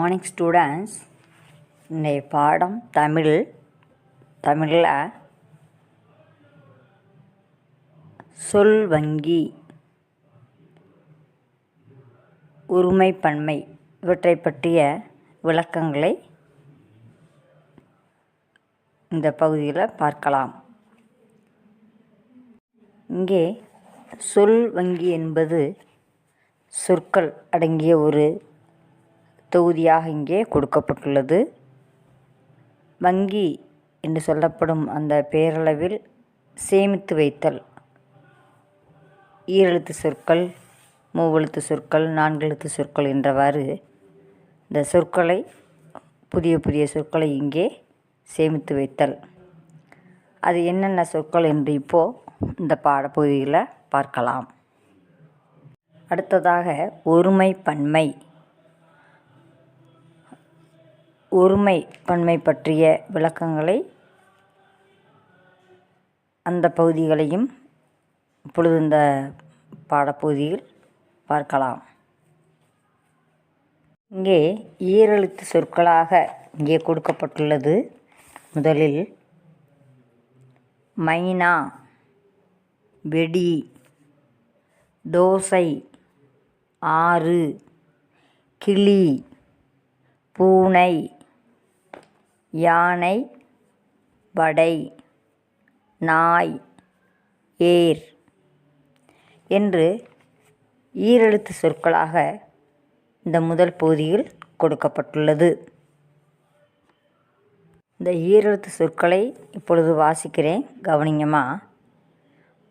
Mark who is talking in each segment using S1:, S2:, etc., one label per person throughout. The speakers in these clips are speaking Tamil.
S1: Morning students. இன்றைய பாடம் தமிழில் சொல் வங்கி, ஒருமை பன்மை இவற்றை பற்றிய விளக்கங்களை இந்த பகுதியில் பார்க்கலாம். இங்கே சொல் வங்கி என்பது சொற்கள் அடங்கிய ஒரு தொகுதியாக இங்கே கொடுக்கப்பட்டுள்ளது. வங்கி என்று சொல்லப்படும் அந்த பேரளவில் சேமித்து வைத்தல், ஈரெழுத்து சொற்கள், மூவெழுத்து சொற்கள், நான்கெழுத்து சொற்கள் என்றவாறு இந்த சொற்களை புதிய சொற்களை இங்கே சேமித்து வைத்தல். அது என்னென்ன சொற்கள் என்று இப்போது இந்த பாடப்பகுதியில் பார்க்கலாம். அடுத்ததாக ஒருமை பன்மை. ஒருமை பன்மை பற்றிய விளக்கங்களை அந்த பகுதிகளையும் இப்பொழுது இந்த பாடப்பகுதியில் பார்க்கலாம். இங்கே ஈரெழுத்து சொற்களாக இங்கே கொடுக்கப்பட்டுள்ளது. முதலில் மைனா, வெடி, தோசை, ஆறு, கிளி, பூனை, யானை, வடை, நாய், ஏர் என்று ஈரெழுத்து சொற்களாக இந்த முதல் பகுதியில் கொடுக்கப்பட்டுள்ளது. இந்த ஈரெழுத்து சொற்களை இப்பொழுது வாசிக்கிறேன், கவனிங்கம்மா.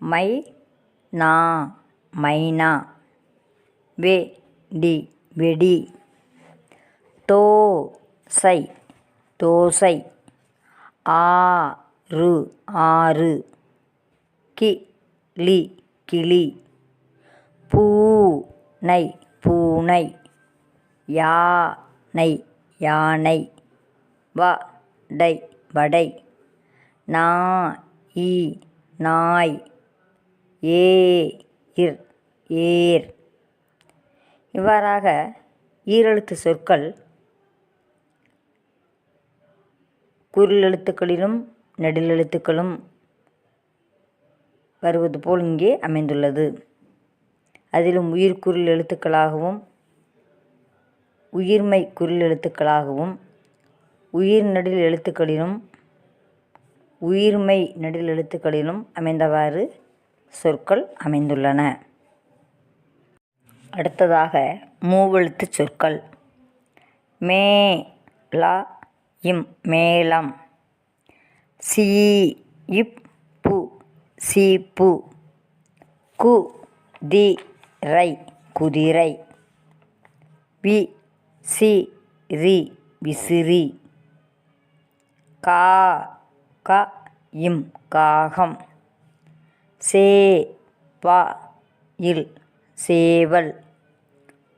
S1: மை நா, மைனா, வெடி, வெடி, தோசை, தோசை, ஆறு, ஆறு, கிளி, கிளி, பூனை, பூனை, யானை, யானை, வடை, வடை, நாய், நாய், ஏர், ஏர். இவ்வாறாக ஈரெழுத்து சொற்கள் குறிலெழுத்துக்களிலும் நெடிலெழுத்துக்களும் வருவது போல் இங்கே அமைந்துள்ளது. அதிலும் உயிர்க்குறில் எழுத்துக்களாகவும் உயிர்மை குறில் எழுத்துக்களாகவும் உயிர் நெடில் எழுத்துக்களிலும் உயிர்மை நெடில் எழுத்துக்களிலும் அமைந்தவாறு சொற்கள் அமைந்துள்ளன. அடுத்ததாக மூவெழுத்து சொற்கள். மே லா இம், மேளம். சீப்பு, சீப்பு. குதிரை, குதிரை. விசிறி, விசிறி. காகம், காகம். சேவல், சேவல்.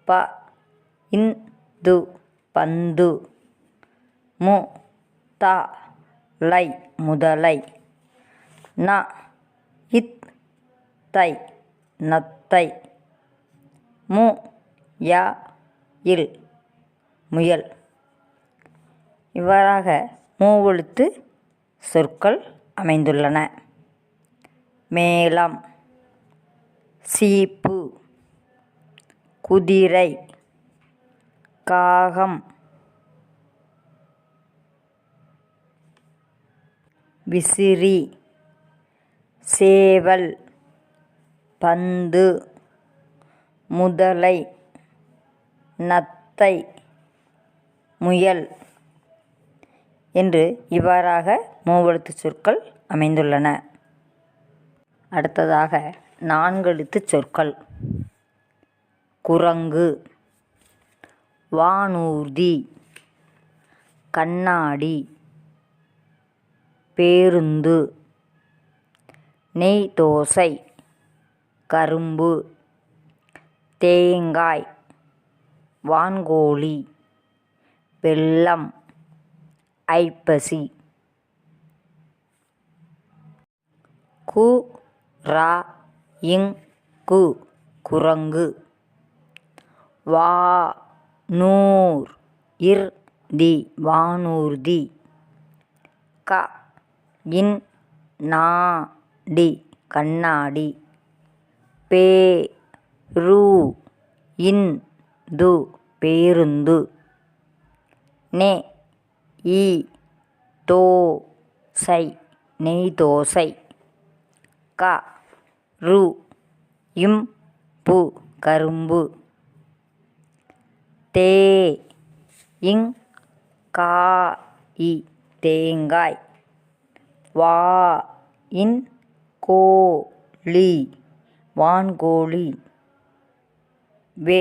S1: பந்து, பந்து. முதலை, முதலை. நத்தை, நத்தை. முயல், முயல். இவ்வாறாக மூவெழுத்து சொற்கள் அமைந்துள்ளன. மேளம், சீப்பு, குதிரை, காகம், விசிறி, சேவல், பந்து, முதலை, நத்தை, முயல் என்று இவ்வாறாக மூவெழுத்து சொற்கள் அமைந்துள்ளன. அடுத்ததாக நான்கெழுத்து சொற்கள். குரங்கு, வானூர்தி, கண்ணாடி, பேருந்து, நெய் தோசை, கரும்பு, தேங்காய், வான்கோழி, வெல்லம், ஐப்பசி. குரங்கு, குரங்கு. வானூர், இர் தி வானூர்தி. க இன் நா டி கண்ணாடி. பே ரு இன் து பேருந்து. நெ இ தோ சை நெய் தோசை. க ரு இம் பு கரும்பு. தே இங் கா இ தேங்காய். வா இன் கோ லி வான்கோழி. வெ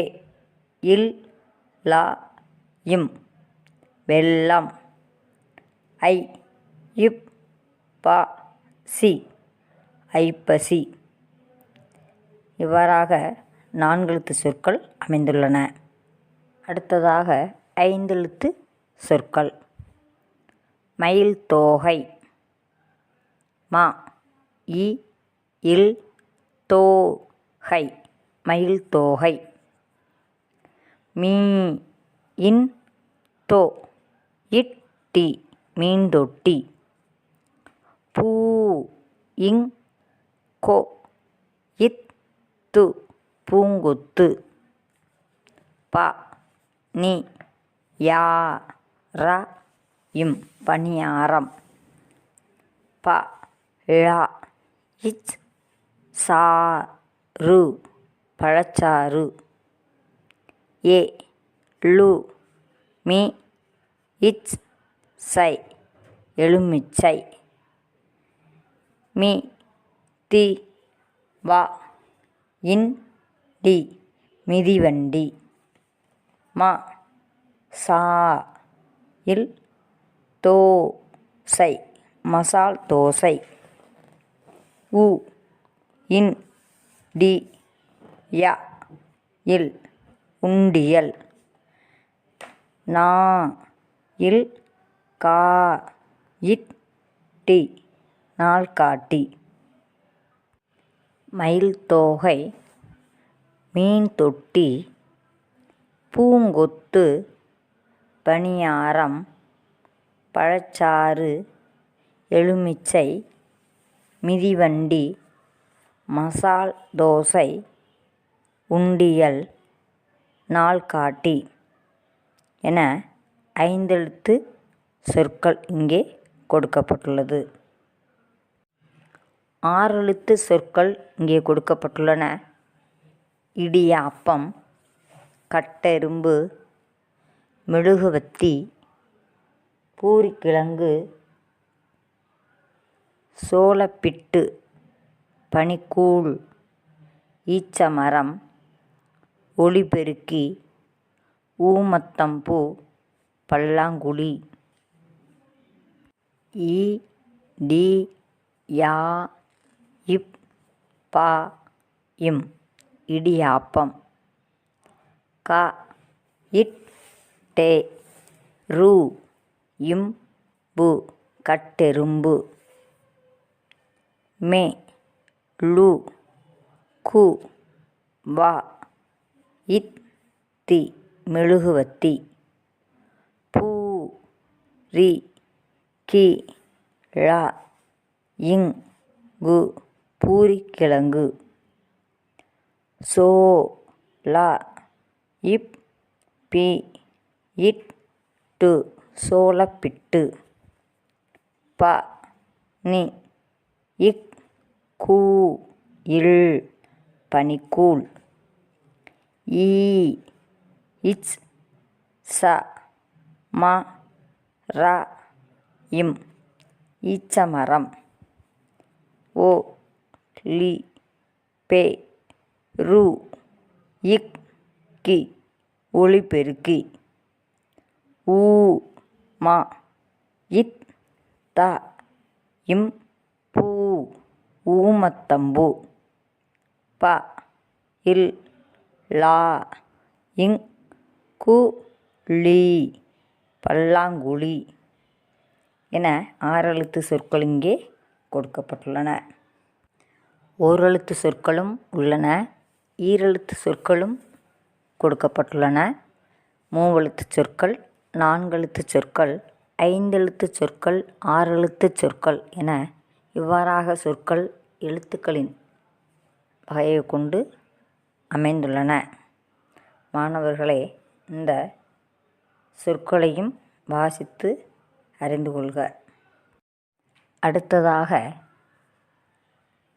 S1: இல் லா இம் வெல்லம். ஐ இப் ப சி ஐப்பசி. இவ்வாறாக 4 எழுத்து சொற்கள் அமைந்துள்ளன. அடுத்ததாக 5 எழுத்து சொற்கள். மயில் தோகை. ம இ இல் தோ கை மயில் தோகை. Me in though it D மீன் தொட்டி. பூ இங் கோ இத் து பூங்கொத்து. ப நி யா ர இம் பணியாரம். ப ழ இச் சா ரு பழச்சாறு. ஏ லு மி இச் சை எலுமிச்சை. மி தி வ இன் டி மிதிவண்டி. ம சா இல் தோ சை மசால் தோசை. உ இன் டி ய இல் உண்டியல். நா இல் கா இட் டி நாள்காட்டி. மயில் தோகை, மீன் தொட்டி, பூங்கொத்து, பணியாரம், பழச்சாறு, எலுமிச்சை, மிதிவண்டி, மசால் தோசை, உண்டியல், நாள்காட்டி என 5 எழுத்து சொற்கள் இங்கே கொடுக்கப்பட்டுள்ளது. 6 எழுத்து சொற்கள் இங்கே கொடுக்கப்பட்டுள்ளன. இடியாப்பம், கட்டெறும்பு, மெழுகுவர்த்தி, பூரிக்கிழங்கு, சோளப்பிட்டு, பனிக்கூழ், ஈச்சமரம், ஒலிபெருக்கி, ஊமத்தம்பூ, பல்லாங்குழி. இ டி யா இப் ப இம் இடியாப்பம். க இட் டே ரு இம் பு கட்டெறும்பு. மெ லு கு வ இத் தி மெழுகுவர்த்தி. பூ ரி கி ழ இங் கு பூரிக்கிழங்கு. சோ ல இப் பி இட் டு சோளப்பிட்டு. ப நி இக் கூ இல் பனிக்கூழ். ஈ இச் ச ம ர இம் ஈச்சமரம். ஓ லி பெ ரு இக் கி ஒலிபெருக்கி. ஊ ம இத் த இம் பூ ஊமத்தம்பூ. ப இல் லா இங் கு லி பல்லாங்குழி என 6 எழுத்து சொற்கள் இங்கே கொடுக்கப்பட்டுள்ளன. ஓரெழுத்து சொற்களும் உள்ளன. ஈரெழுத்து சொற்களும் கொடுக்கப்பட்டுள்ளன. மூவெழுத்து சொற்கள் 4 எழுத்துச் சொற்கள், 5 எழுத்துச் சொற்கள், 6 எழுத்துச் சொற்கள் என இவ்வாறாக சொற்கள் எழுத்துக்களின் வகையை கொண்டு அமைந்துள்ளன. மாணவர்களே, இந்த சொற்களையும் வாசித்து அறிந்து கொள்க. அடுத்ததாக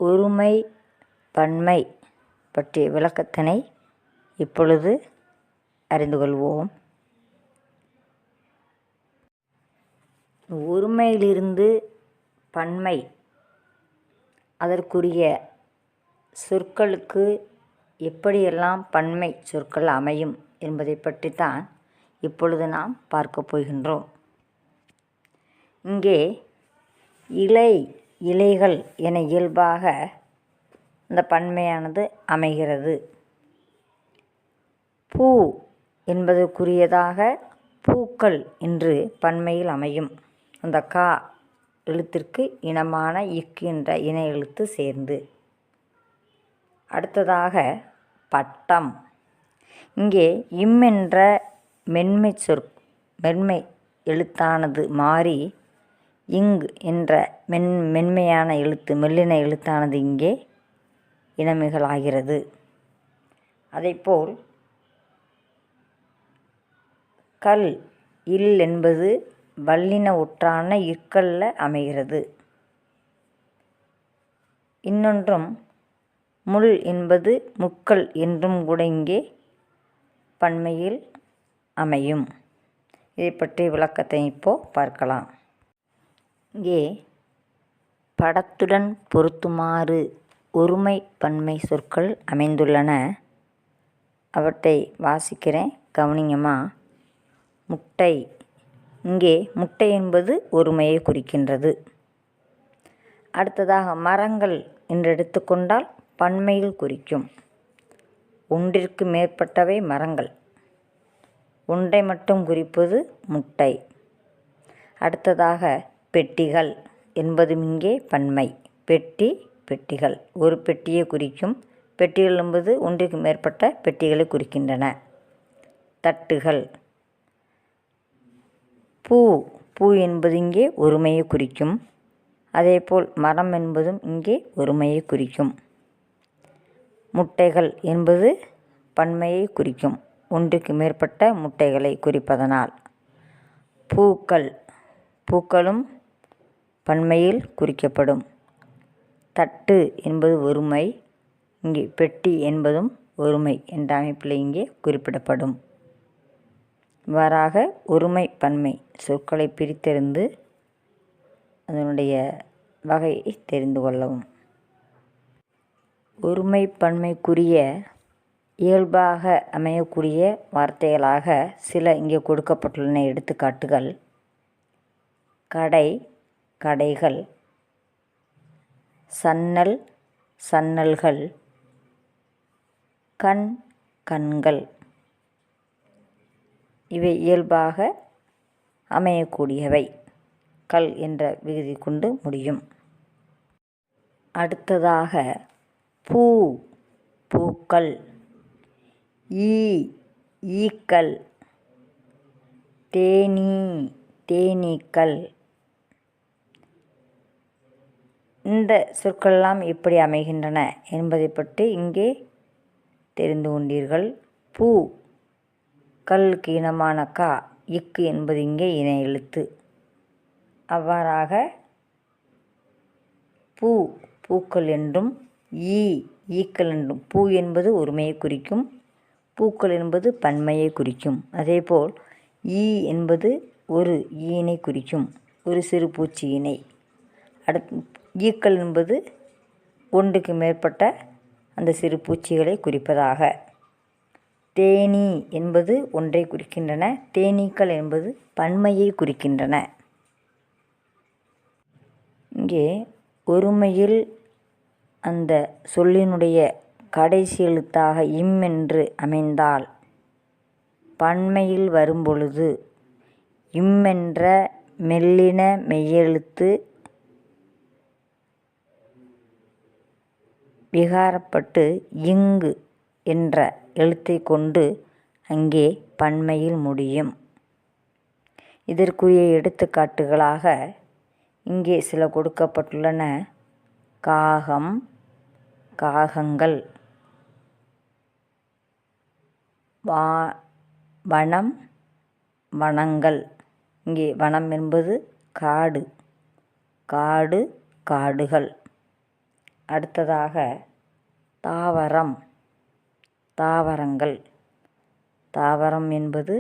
S1: ஒருமை பன்மை பற்றிய விளக்கத்தினை இப்பொழுது அறிந்து கொள்வோம். ஒருமையிலிருந்து பன்மை அதற்குரிய சொற்களுக்கு எப்படியெல்லாம் பன்மை சொற்கள் அமையும் என்பதை பற்றித்தான் இப்பொழுது நாம் பார்க்க போகின்றோம். இங்கே இலைகள் என இயல்பாக இந்த பன்மையானது அமைகிறது. பூ என்பதற்குரியதாக பூக்கள் என்று பன்மையில் அமையும். அந்த கா எழுத்திற்கு இனமான இக்கு என்ற இன எழுத்து சேர்ந்து. அடுத்ததாக பட்டம். இங்கே இம் என்ற மென்மை எழுத்தானது மாறி இங்கு என்ற மென்மையான எழுத்து மெல்லின எழுத்தானது இங்கே இனமிகளாகிறது. அதைப்போல் கல் இல் என்பது வல்லின ஒற்றான இற்கல்ல அமைகிறது. இன்னொன்றும் முள் என்பது முட்கள் என்றும் கூட இங்கே பன்மையில் அமையும். இதை பற்றிய விளக்கத்தை பார்க்கலாம். இங்கே படத்துடன் பொருத்துமாறு ஒருமை பன்மை சொற்கள் அமைந்துள்ளன. அவற்றை வாசிக்கிறேன், கவனிங்கம்மா. முட்டை. இங்கே முட்டை என்பது ஒருமையை குறிக்கின்றது. அடுத்ததாக மரங்கள் என்று எடுத்துக்கொண்டால் பன்மையில் குறிக்கும். ஒன்றிற்கு மேற்பட்டவை மரங்கள், ஒன்றை மட்டும் குறிப்பது முட்டை. அடுத்ததாக பெட்டிகள் என்பதும் இங்கே பன்மை. பெட்டிகள் ஒரு பெட்டியை குறிக்கும். பெட்டிகள் என்பது ஒன்றிற்கு மேற்பட்ட பெட்டிகளை குறிக்கின்றன. தட்டுகள். பூ என்பது இங்கே ஒருமையை குறிக்கும். அதேபோல் மரம் என்பதும் இங்கே ஒருமையை குறிக்கும். முட்டைகள் என்பது பன்மையை குறிக்கும், ஒன்றுக்கு மேற்பட்ட முட்டைகளை குறிப்பதனால். பூக்களும் பன்மையில் குறிக்கப்படும். தட்டு என்பது ஒருமை, இங்கே பெட்டி என்பதும் ஒருமை என்ற அமைப்பில் இங்கே குறிப்பிடப்படும். இவ்வாறாக ஒருமை பன்மை சொற்களை பிரித்தறிந்து அதனுடைய வகையை தெரிந்து கொள்ளவும். ஒருமை பன்மைக்குரிய இயல்பாக அமையக்கூடிய வார்த்தைகளாக சில இங்கே கொடுக்கப்பட்டுள்ளன. எடுத்துக்காட்டுகள்: கடை, கடைகள்; சன்னல், சன்னல்கள்; கண், கண்கள். இவை இயல்பாக அமையக்கூடியவை. கல் என்ற விகுதி கொண்டு முடியும். அடுத்ததாக பூக்கள்; ஈக்கள்; தேனீக்கள். இந்த சொற்களெல்லாம் எப்படி அமைகின்றன என்பதை பற்றி இங்கே தெரிந்து கொண்டீர்கள். கல்லுக்கு இனமான கா, இக்கு என்பது இங்கே இன எழுத்து. அவ்வாறாக பூக்கள் என்றும் ஈக்கள் என்றும். பூ என்பது ஒருமையை குறிக்கும், பூக்கள் என்பது பன்மையை குறிக்கும். அதேபோல் என்பது ஒரு ஈனை குறிக்கும், ஒரு சிறு பூச்சி இணை. ஈக்கள் என்பது ஒன்றுக்கு மேற்பட்ட அந்த சிறு பூச்சிகளை குறிப்பதாக. தேனீ என்பது ஒன்றை குறிக்கின்றன, தேனீக்கள் என்பது பன்மையை குறிக்கின்றன. இங்கே ஒருமையில் அந்த சொல்லினுடைய கடைசி எழுத்தாக இம் என்று அமைந்தால், பன்மையில் வரும்பொழுது இம் என்ற மெல்லின மெய்யெழுத்து விகாரப்பட்டு இங்கு என்ற எழுத்தை கொண்டு அங்கே பன்மையில் முடியும். இதற்குரிய எடுத்துக்காட்டுகளாக இங்கே சில கொடுக்கப்பட்டுள்ளன. காகம், காகங்கள். வனம், வனங்கள். இங்கே வனம் என்பது காடு, காடு, காடுகள். அடுத்ததாக தாவரம், தாவரங்கள். தாவரம் என்பது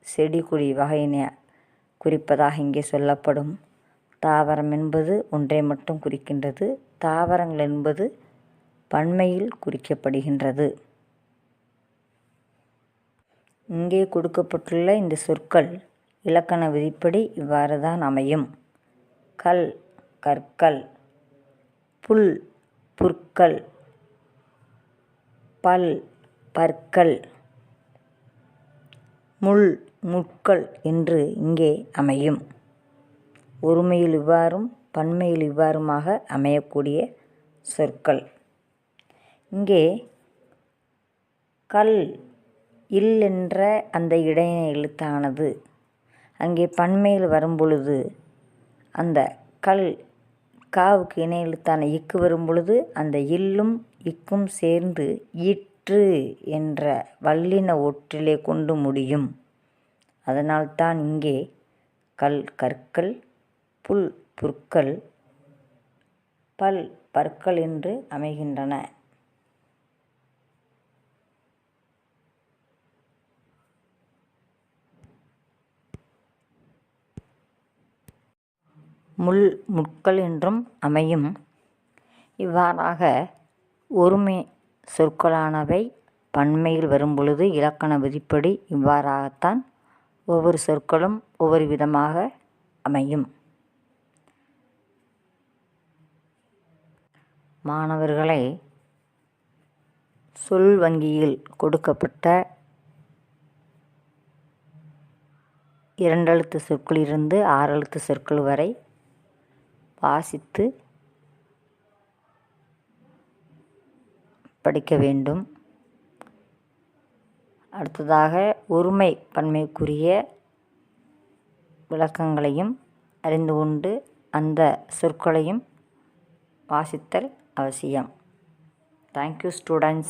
S1: செடி கொடி வகையினை குறிப்பதாக இங்கே சொல்லப்படும். தாவரம் என்பது ஒன்றை மட்டும் குறிக்கின்றது. தாவரங்கள் என்பது பன்மையில் குறிக்கப்படுகின்றது. இங்கே கொடுக்கப்பட்டுள்ள இந்த சொற்கள் இலக்கண விதிப்படி இவ்வாறு தான் அமையும். கல், கற்கள். புல், புற்கள். பல், பற்கள். முள், முட்கள் என்று இங்கே அமையும். ஒருமையில் இவ்வாறும் பன்மையில் இவ்வாறுமாக அமையக்கூடிய சொற்கள். இங்கே கல், இல் என்ற அந்த இடையினை எழுத்தானது அங்கே பன்மையில் வரும்பொழுது அந்த கல் காவுக்கு இணை எழுத்தான இக்கு வரும்பொழுது அந்த இல்லும் இக்கும் சேர்ந்து இற்று என்ற வல்லின ஒற்றிலே கொண்டு முடியும். அதனால்தான் இங்கே கல், கற்கள், புல், புற்கள், பல், பற்கள் என்று அமைகின்றன. முள், முட்கள் என்றும் அமையும். இவ்வாறாக ஒருமை சொற்களானவை பன்மையில் வரும்பொழுது இலக்கண விதிப்படி இவ்வாறாகத்தான் ஒவ்வொரு சொற்களும் ஒவ்வொரு விதமாக அமையும். மாணவர்களை, சொல் வங்கியில் கொடுக்கப்பட்ட 2 எழுத்து சொற்களிலிருந்து 6 எழுத்து சொற்கள் வரை வாசித்து படிக்க வேண்டும். அடுத்ததாக ஒருமை பன்மைக்குரிய விளக்கங்களையும் அறிந்து கொண்டு அந்த சொற்களையும் வாசித்தல் அவசியம். Thank you, students.